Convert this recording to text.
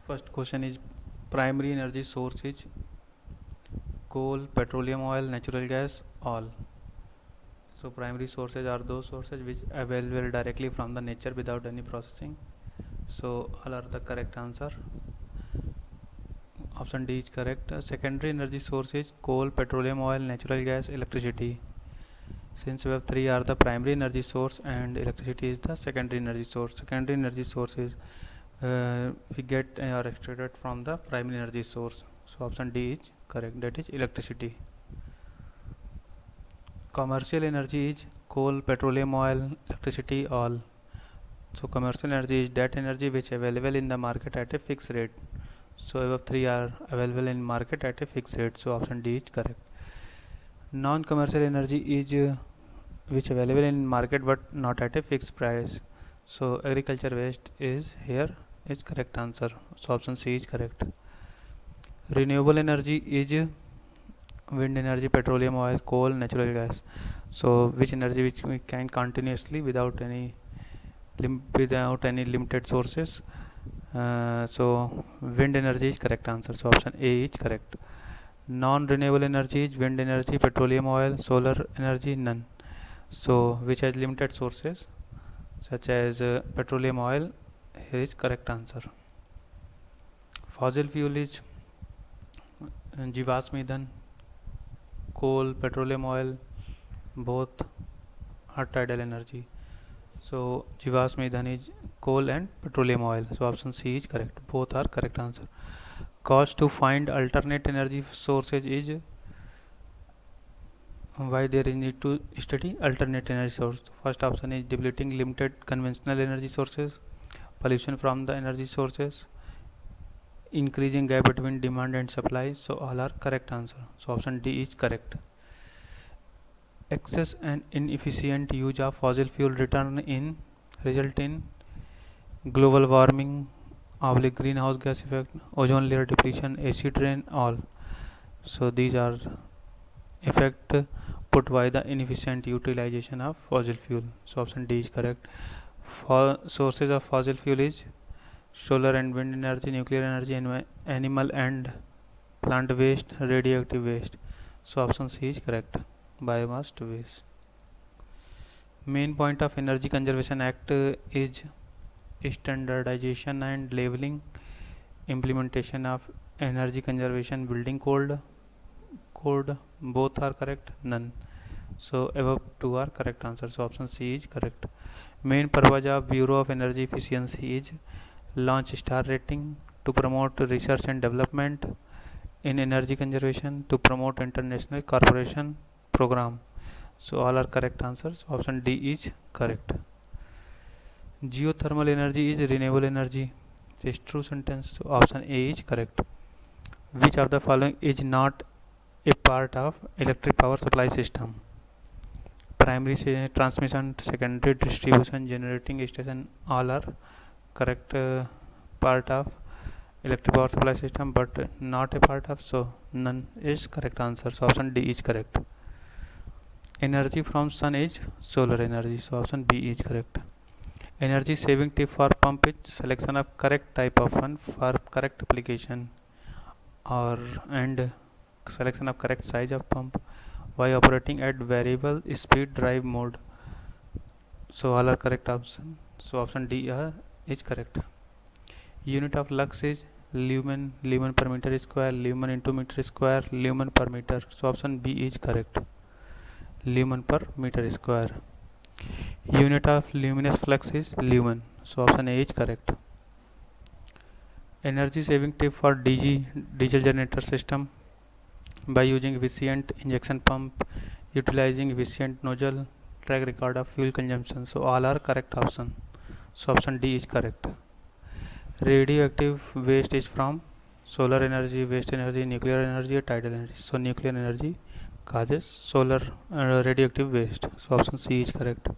First question is primary energy source is coal, petroleum oil, natural gas, all. So primary sources are those sources which available directly from the nature without any processing. So all are the correct answer. Option D is correct. Secondary energy source is coal, petroleum oil, natural gas, electricity. Since we have three are the primary energy source and electricity is the secondary energy source. Secondary energy source is we get or extracted from the primary energy source. So option D is correct, that is electricity. Commercial energy is coal, petroleum oil, electricity, all. So commercial energy is that energy which available in the market at a fixed rate. So above three are available in market at a fixed rate. So option D is correct. Non-commercial energy is which available in market but not at a fixed price. So agriculture waste is here is correct answer. So option C is correct. Renewable energy is wind energy, petroleum oil, coal, natural gas. So which energy which we can continuously without any limited sources. So wind energy is correct answer. So option A is correct. Non-renewable energy is wind energy, petroleum oil, solar energy, none. So which has limited sources such as petroleum oil, here is correct answer. Fossil fuel is जीवाश्म ईंधन, coal, petroleum oil, both are tidal energy. So जीवाश्म ईंधन is coal and petroleum oil. So option C is correct. Both are correct answer. Cost to find alternate energy sources is why there is need to study alternate energy source. First option is depleting limited conventional energy sources, pollution from the energy sources, increasing gap between demand and supply. So all are correct answer. So option D is correct. Excess and inefficient use of fossil fuel result in global warming, greenhouse gas effect, ozone layer depletion, acid rain, all. So these are effect put by the inefficient utilization of fossil fuel. So option D is correct. For sources of fossil fuel is solar and wind energy, nuclear energy, animal and plant waste, radioactive waste. So option C is correct. Biomass waste. Main point of Energy Conservation Act is standardization and labeling, implementation of energy conservation building code. Both are correct, none. So above two are correct answer. So option C is correct. Main purpose of Bureau of Energy Efficiency is launch star rating, to promote research and development in energy conservation, to promote international cooperation program. So all are correct answers. Option D is correct. Geothermal energy is renewable energy. This is true sentence. So option A is correct. Which of the following is not a part of electric power supply system? Primary transmission, secondary distribution, generating station, all are correct part of electric power supply system but not a part of, so none is correct answer. So option D is correct. Energy from sun is solar energy. So option B is correct. Energy saving tip for pump is selection of correct type of one for correct application or and selection of correct size of pump by operating at variable speed drive mode. So all are correct option. So option D is correct. Unit of lux is lumen, lumen per meter square, lumen into meter square, lumen per meter. So option B is correct. Lumen per meter square. Unit of luminous flux is lumen. So option A is correct. Energy saving tip for diesel generator system by using efficient injection pump, utilizing efficient nozzle, track record of fuel consumption. So all are correct option. So option D is correct. Radioactive waste is from solar energy, waste energy, nuclear energy, or tidal energy. So nuclear energy causes solar radioactive waste. So option C is correct.